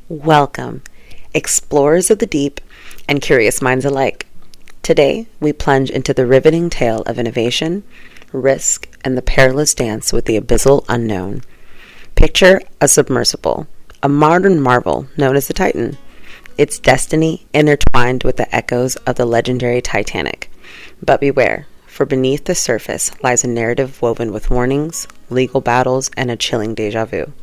Welcome, explorers of the deep and curious minds alike. Today, we plunge into the riveting tale of innovation, risk, and the perilous dance with the abyssal unknown. Picture a submersible, a modern marvel known as the Titan. Its destiny intertwined with the echoes of the legendary Titanic. But beware, for beneath the surface lies a narrative woven with warnings, legal battles, and a chilling deja vu.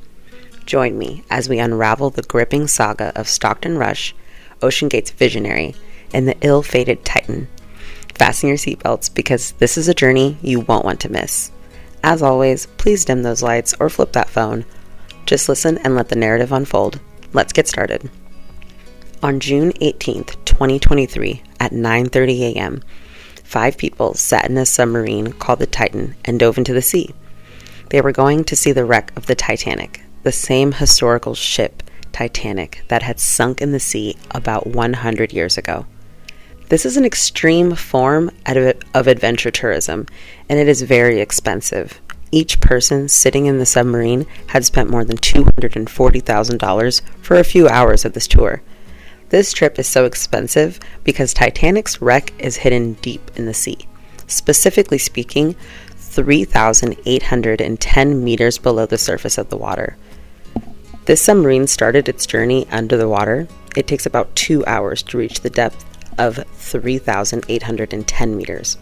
Join me as we unravel the gripping saga of Stockton Rush, OceanGate's visionary, and the ill-fated Titan. Fasten your seatbelts because this is a journey you won't want to miss. As always, please dim those lights or flip that phone. Just listen and let the narrative unfold. Let's get started. On June 18th, 2023, at 9:30 a.m., 5 people sat in a submarine called the Titan and dove into the sea. They were going to see the wreck of the Titanic, the same historical ship, Titanic, that had sunk in the sea about 100 years ago. This is an extreme form of adventure tourism, and it is very expensive. Each person sitting in the submarine had spent more than $240,000 for a few hours of this tour. This trip is so expensive because Titanic's wreck is hidden deep in the sea. Specifically speaking, 3,810 meters below the surface of the water. This submarine started its journey under the water. It takes about 2 hours to reach the depth of 3,810 meters.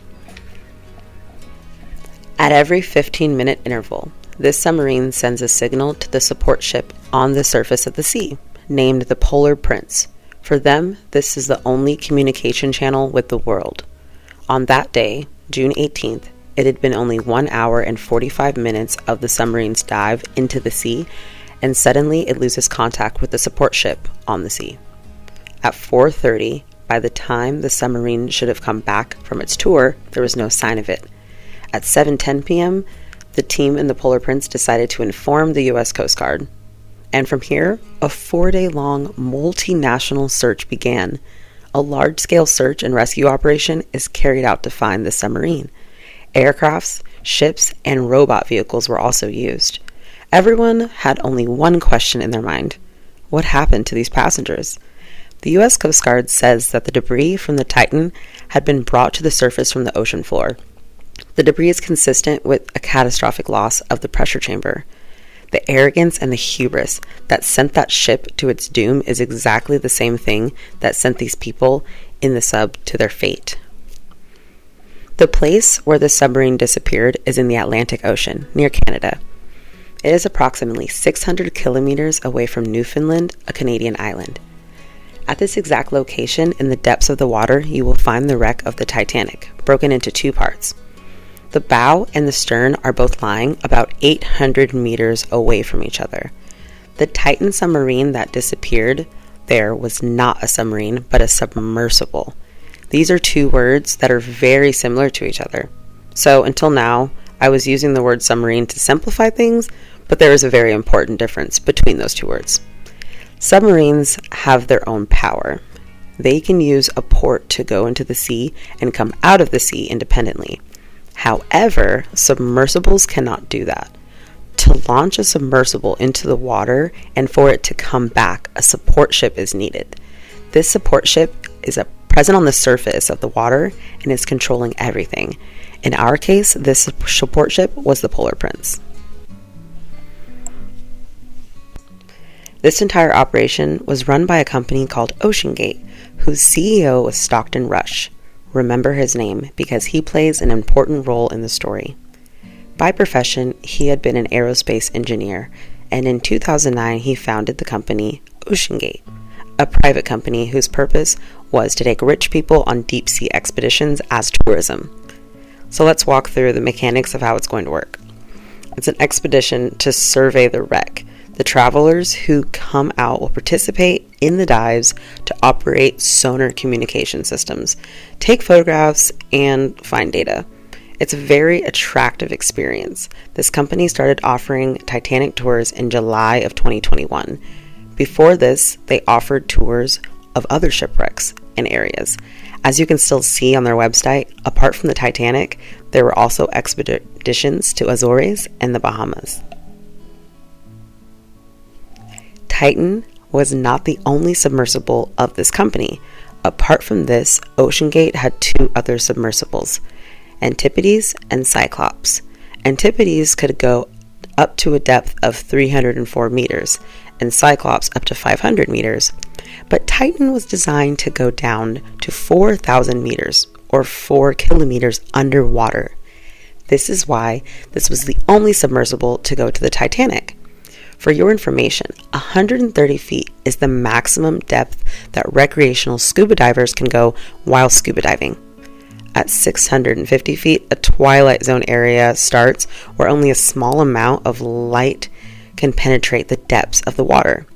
At every 15-minute interval, this submarine sends a signal to the support ship on the surface of the sea, named the Polar Prince. For them, this is the only communication channel with the world. On that day, June 18th, it had been only 1 hour and 45 minutes of the submarine's dive into the sea, and suddenly it loses contact with the support ship on the sea. At 4:30, by the time the submarine should have come back from its tour, there was no sign of it. At 7:10 p.m., the team in the Polar Prince decided to inform the U.S. Coast Guard. And from here, a 4-day-long multinational search began. A large-scale search and rescue operation is carried out to find the submarine. Aircrafts, ships, and robot vehicles were also used. Everyone had only one question in their mind. What happened to these passengers? The U.S. Coast Guard says that the debris from the Titan had been brought to the surface from the ocean floor. The debris is consistent with a catastrophic loss of the pressure chamber. The arrogance and the hubris that sent that ship to its doom is exactly the same thing that sent these people in the sub to their fate. The place where the submarine disappeared is in the Atlantic Ocean, near Canada. It is approximately 600 kilometers away from Newfoundland, a Canadian island. At this exact location, in the depths of the water, you will find the wreck of the Titanic, broken into 2 parts. The bow and the stern are both lying about 800 meters away from each other. The Titan submarine that disappeared there was not a submarine, but a submersible. These are 2 words that are very similar to each other. So until now, I was using the word submarine to simplify things, but there is a very important difference between those 2 words. Submarines have their own power. They can use a port to go into the sea and come out of the sea independently. However, submersibles cannot do that. To launch a submersible into the water and for it to come back, a support ship is needed. This support ship is present on the surface of the water and is controlling everything. In our case, this support ship was the Polar Prince. This entire operation was run by a company called OceanGate, whose CEO was Stockton Rush. Remember his name because he plays an important role in the story. By profession, he had been an aerospace engineer, and in 2009 he founded the company OceanGate, a private company whose purpose was to take rich people on deep-sea expeditions as tourism. So let's walk through the mechanics of how it's going to work. It's an expedition to survey the wreck. The travelers who come out will participate in the dives to operate sonar communication systems, take photographs, and find data. It's a very attractive experience. This company started offering Titanic tours in July of 2021. Before this, they offered tours of other shipwrecks and areas. As you can still see on their website, apart from the Titanic, there were also expeditions to Azores and the Bahamas. Titan was not the only submersible of this company. Apart from this, OceanGate had two other submersibles, Antipodes and Cyclops. Antipodes could go up to a depth of 304 meters, and Cyclops up to 500 meters. But Titan was designed to go down to 4,000 meters, or 4 kilometers underwater. This is why this was the only submersible to go to the Titanic. For your information, 130 feet is the maximum depth that recreational scuba divers can go while scuba diving. At 650 feet, a twilight zone area starts where only a small amount of light can penetrate the depths of the water.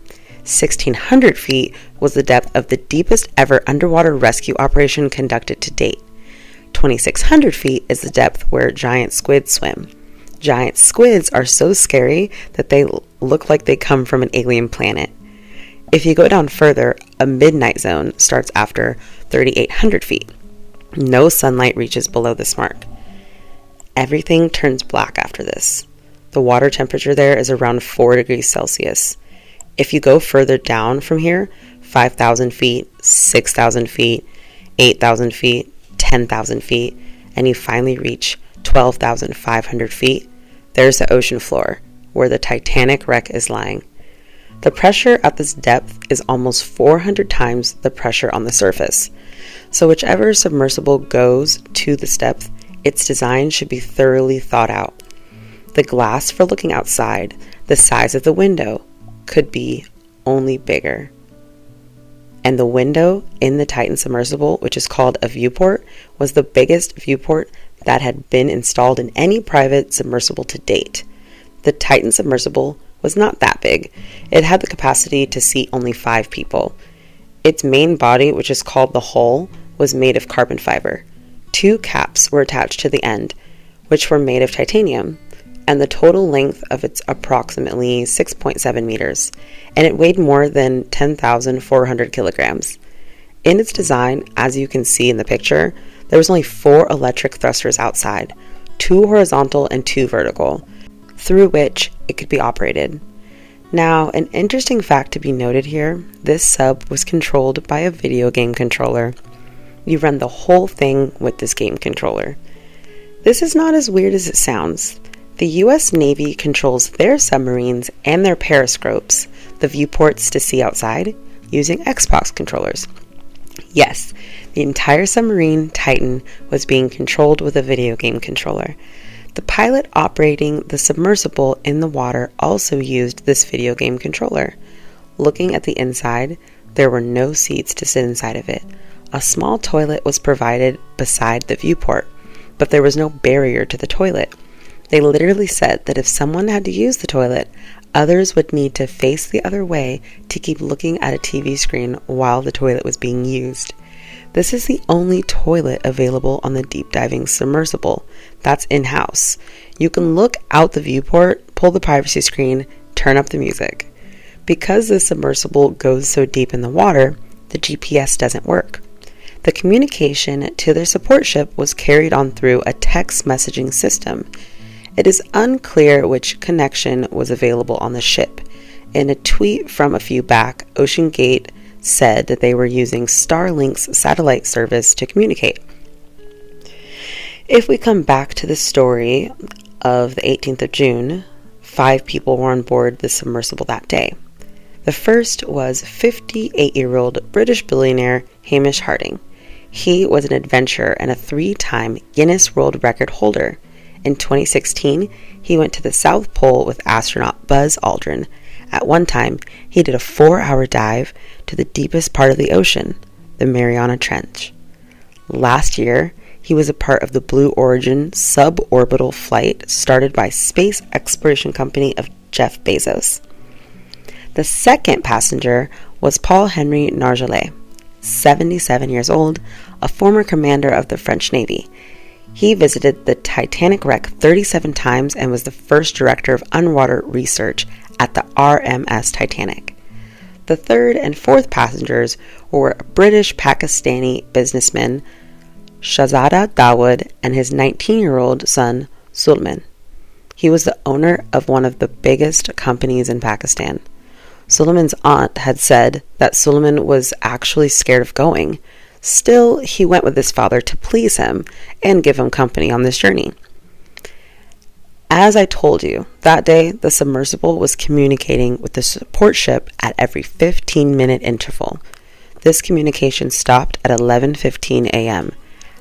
1,600 feet was the depth of the deepest ever underwater rescue operation conducted to date. 2,600 feet is the depth where giant squids swim. Giant squids are so scary that they look like they come from an alien planet. If you go down further, a midnight zone starts after 3,800 feet. No sunlight reaches below this mark. Everything turns black after this. The water temperature there is around 4 degrees Celsius. If you go further down from here, 5,000 feet, 6,000 feet, 8,000 feet, 10,000 feet, and you finally reach 12,500 feet, there's the ocean floor, where the Titanic wreck is lying. The pressure at this depth is almost 400 times the pressure on the surface. So whichever submersible goes to this depth, its design should be thoroughly thought out. The glass for looking outside, the size of the window, could be only bigger. And the window in the Titan submersible, which is called a viewport, was the biggest viewport that had been installed in any private submersible to date. The Titan submersible was not that big. It had the capacity to seat only 5 people. Its main body, which is called the hull, was made of carbon fiber. 2 caps were attached to the end, which were made of titanium, and the total length of it's approximately 6.7 meters, and it weighed more than 10,400 kilograms. In its design, as you can see in the picture, there was only 4 electric thrusters outside, 2 horizontal and 2 vertical, through which it could be operated. Now, an interesting fact to be noted here, this sub was controlled by a video game controller. You run the whole thing with this game controller. This is not as weird as it sounds. The U.S. Navy controls their submarines and their periscopes, the viewports to see outside, using Xbox controllers. Yes, the entire submarine Titan was being controlled with a video game controller. The pilot operating the submersible in the water also used this video game controller. Looking at the inside, there were no seats to sit inside of it. A small toilet was provided beside the viewport, but there was no barrier to the toilet. They literally said that if someone had to use the toilet, others would need to face the other way to keep looking at a TV screen while the toilet was being used. This is the only toilet available on the deep diving submersible. That's in-house. You can look out the viewport, pull the privacy screen, turn up the music. Because the submersible goes so deep in the water, the GPS doesn't work. The communication to their support ship was carried on through a text messaging system. It is unclear which connection was available on the ship. In a tweet from a few back, OceanGate said that they were using Starlink's satellite service to communicate. If we come back to the story of the 18th of June, 5 people were on board the submersible that day. The first was 58-year-old British billionaire Hamish Harding. He was an adventurer and a 3-time Guinness World Record holder. In 2016, he went to the South Pole with astronaut Buzz Aldrin. At one time, he did a 4-hour dive to the deepest part of the ocean, the Mariana Trench. Last year, he was a part of the Blue Origin suborbital flight started by space exploration company of Jeff Bezos. The second passenger was Paul Henry Nargeolet, 77 years old, a former commander of the French Navy. He visited the Titanic wreck 37 times and was the first director of underwater research at the RMS Titanic. The third and fourth passengers were British-Pakistani businessman Shahzada Dawood and his 19-year-old son Sulman. He was the owner of one of the biggest companies in Pakistan. Suleiman's aunt had said that Suleiman was actually scared of going. Still, he went with his father to please him and give him company on this journey. As I told you, that day the submersible was communicating with the support ship at every 15-minute interval. This communication stopped at 11:15 a.m.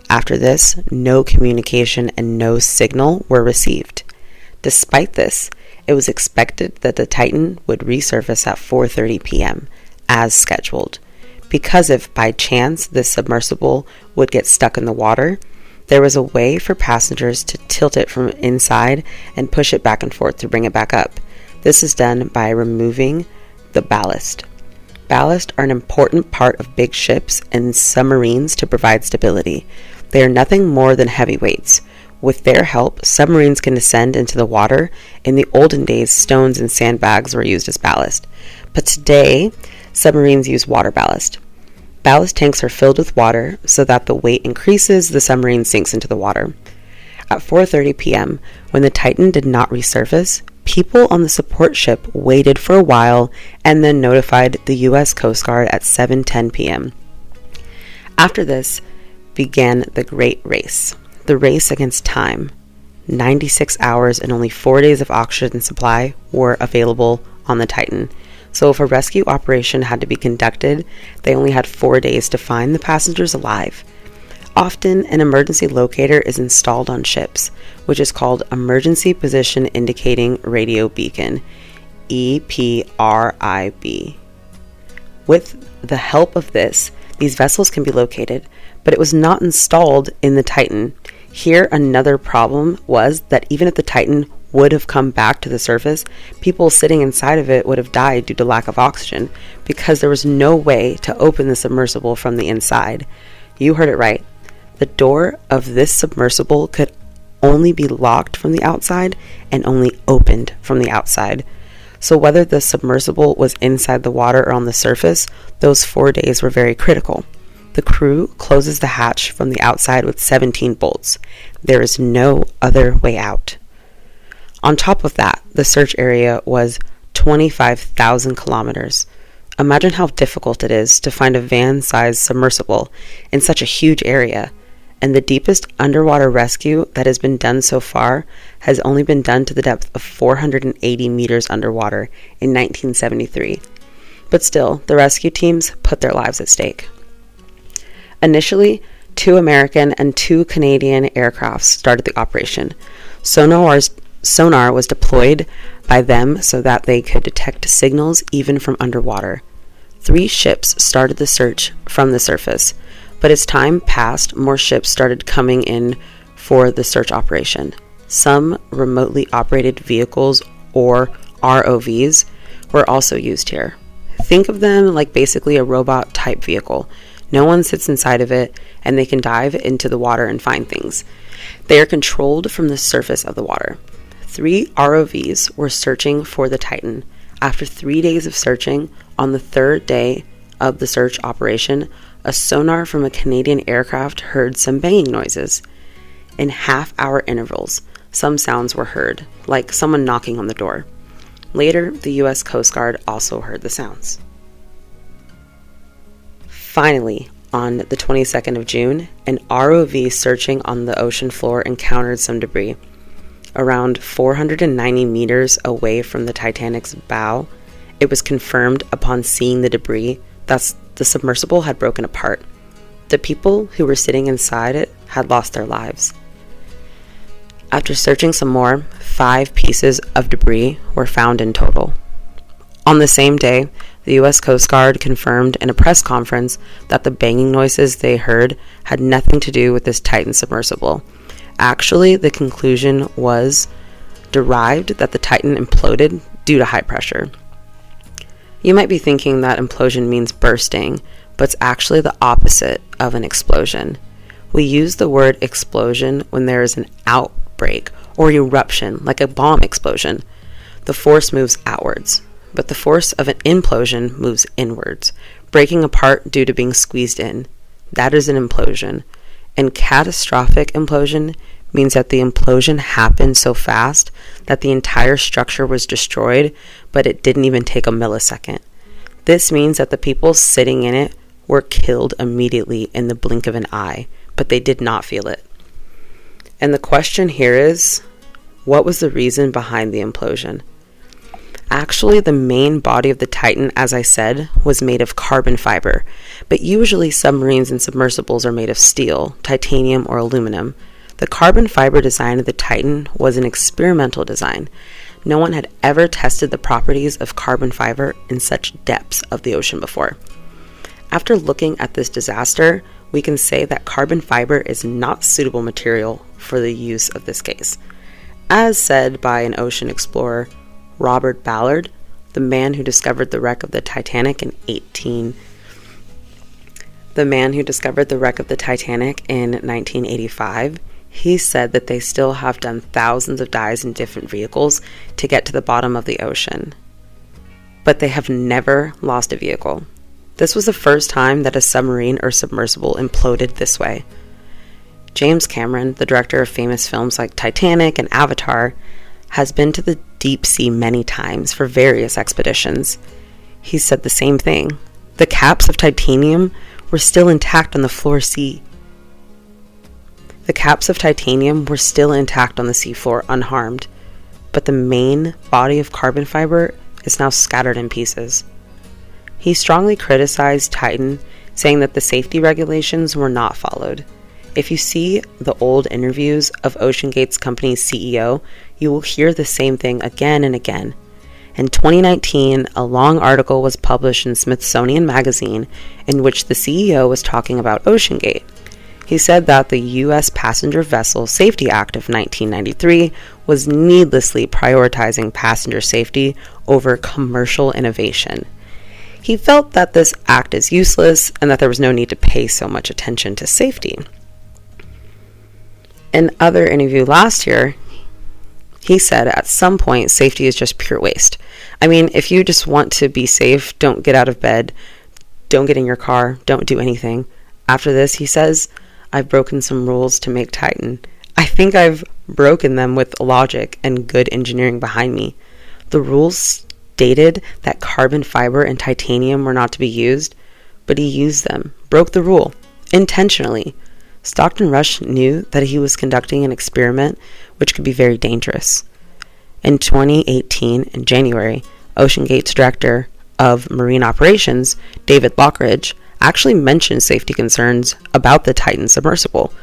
After this, no communication and no signal were received. Despite this, it was expected that the Titan would resurface at 4:30 p.m., as scheduled, because if by chance this submersible would get stuck in the water, there was a way for passengers to tilt it from inside and push it back and forth to bring it back up. This is done by removing the ballast. Ballast are an important part of big ships and submarines to provide stability. They are nothing more than heavyweights. With their help, submarines can descend into the water. In the olden days, stones and sandbags were used as ballast. But today, submarines use water ballast. Ballast tanks are filled with water so that the weight increases, the submarine sinks into the water. At 4:30 p.m., when the Titan did not resurface, people on the support ship waited for a while and then notified the U.S. Coast Guard at 7:10 p.m. After this began the Great Race, the race against time. 96 hours and only 4 days of oxygen supply were available on the Titan. So if a rescue operation had to be conducted, they only had 4 days to find the passengers alive. Often, an emergency locator is installed on ships, which is called Emergency Position Indicating Radio Beacon, EPRIB. With the help of this, these vessels can be located, but it was not installed in the Titan. Here, another problem was that even if the Titan would have come back to the surface, people sitting inside of it would have died due to lack of oxygen because there was no way to open the submersible from the inside. You heard it right. The door of this submersible could only be locked from the outside and only opened from the outside. So whether the submersible was inside the water or on the surface, those 4 days were very critical. The crew closes the hatch from the outside with 17 bolts. There is no other way out. On top of that, the search area was 25,000 kilometers. Imagine how difficult it is to find a van-sized submersible in such a huge area. And the deepest underwater rescue that has been done so far has only been done to the depth of 480 meters underwater in 1973. But still, the rescue teams put their lives at stake. Initially, 2 American and 2 Canadian aircrafts started the operation. Sonar was deployed by them so that they could detect signals even from underwater. 3 ships started the search from the surface, but as time passed, more ships started coming in for the search operation. Some remotely operated vehicles, or ROVs, were also used here. Think of them like basically a robot-type vehicle. No one sits inside of it, and they can dive into the water and find things. They are controlled from the surface of the water. 3 ROVs were searching for the Titan. After 3 days of searching, on the 3rd day of the search operation, a sonar from a Canadian aircraft heard some banging noises. In half-hour intervals, some sounds were heard, like someone knocking on the door. Later, the U.S. Coast Guard also heard the sounds. Finally, on the 22nd of June, an ROV searching on the ocean floor encountered some debris. Around 490 meters away from the Titanic's bow, it was confirmed upon seeing the debris that the submersible had broken apart. The people who were sitting inside it had lost their lives. After searching some more, 5 pieces of debris were found in total. On the same day, the U.S. Coast Guard confirmed in a press conference that the banging noises they heard had nothing to do with this Titan submersible. Actually, the conclusion was derived that the Titan imploded due to high pressure. You might be thinking that implosion means bursting, but it's actually the opposite of an explosion. We use the word explosion when there is an outbreak or eruption, like a bomb explosion. The force moves outwards, but the force of an implosion moves inwards, breaking apart due to being squeezed in. That is an implosion. And catastrophic implosion means that the implosion happened so fast that the entire structure was destroyed, but it didn't even take a millisecond. This means that the people sitting in it were killed immediately in the blink of an eye, but they did not feel it. And the question here is, what was the reason behind the implosion? Actually, the main body of the Titan, as I said, was made of carbon fiber, but usually submarines and submersibles are made of steel, titanium, or aluminum. The carbon fiber design of the Titan was an experimental design. No one had ever tested the properties of carbon fiber in such depths of the ocean before. After looking at this disaster, we can say that carbon fiber is not suitable material for the use of this case. As said by an ocean explorer, Robert Ballard, the man who discovered the wreck of the Titanic in 1985, he said that they still have done thousands of dives in different vehicles to get to the bottom of the ocean, but they have never lost a vehicle. This was the first time that a submarine or submersible imploded this way. James Cameron, the director of famous films like Titanic and Avatar, has been to the deep sea many times for various expeditions. He said the same thing. The caps of titanium were still intact on the seafloor unharmed, but the main body of carbon fiber is now scattered in pieces. He strongly criticized Titan, saying that the safety regulations were not followed. If you see the old interviews of OceanGate's company's CEO, you will hear the same thing again and again. In 2019, a long article was published in Smithsonian Magazine in which the CEO was talking about OceanGate. He said that the U.S. Passenger Vessel Safety Act of 1993 was needlessly prioritizing passenger safety over commercial innovation. He felt that this act is useless and that there was no need to pay so much attention to safety. In another interview last year, he said at some point safety is just pure waste. I mean, if you just want to be safe, don't get out of bed, don't get in your car, don't do anything. After this, he says, I've broken some rules to make Titan. I think I've broken them with logic and good engineering behind me. The rules stated that carbon fiber and titanium were not to be used, but he used them, broke the rule, intentionally. Stockton Rush knew that he was conducting an experiment which could be very dangerous. In 2018, in January, OceanGate's director of marine operations, David Lockridge, actually mentioned safety concerns about the Titan submersible.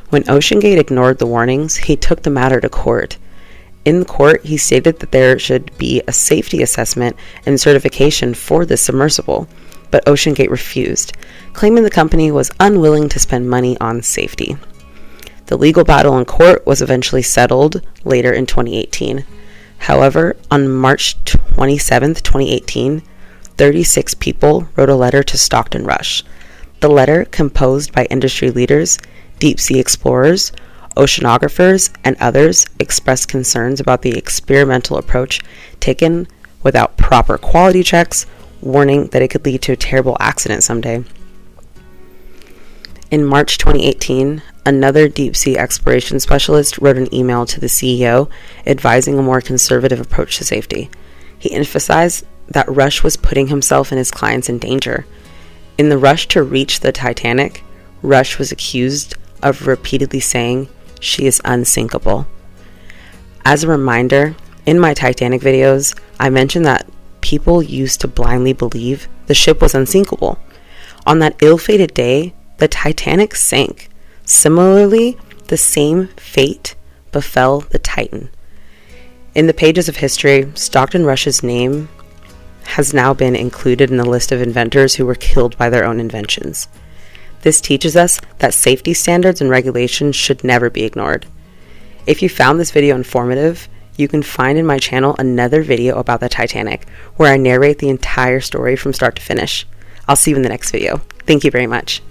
When OceanGate ignored the warnings, he took the matter to court. In court, he stated that there should be a safety assessment and certification for this submersible, but OceanGate refused, claiming the company was unwilling to spend money on safety. The legal battle in court was eventually settled later in 2018. However, on March 27, 2018, 36 people wrote a letter to Stockton Rush. The letter, composed by industry leaders, deep-sea explorers, oceanographers, and others, expressed concerns about the experimental approach taken without proper quality checks, warning that it could lead to a terrible accident someday. In March 2018, another deep-sea exploration specialist wrote an email to the CEO advising a more conservative approach to safety. He emphasized that Rush was putting himself and his clients in danger. In the rush to reach the Titanic, Rush was accused of repeatedly saying, "She is unsinkable." As a reminder, in my Titanic videos, I mentioned that people used to blindly believe the ship was unsinkable. On that ill-fated day, the Titanic sank. Similarly, the same fate befell the Titan. In the pages of history, Stockton Rush's name has now been included in the list of inventors who were killed by their own inventions. This teaches us that safety standards and regulations should never be ignored. If you found this video informative, you can find in my channel another video about the Titanic, where I narrate the entire story from start to finish. I'll see you in the next video. Thank you very much.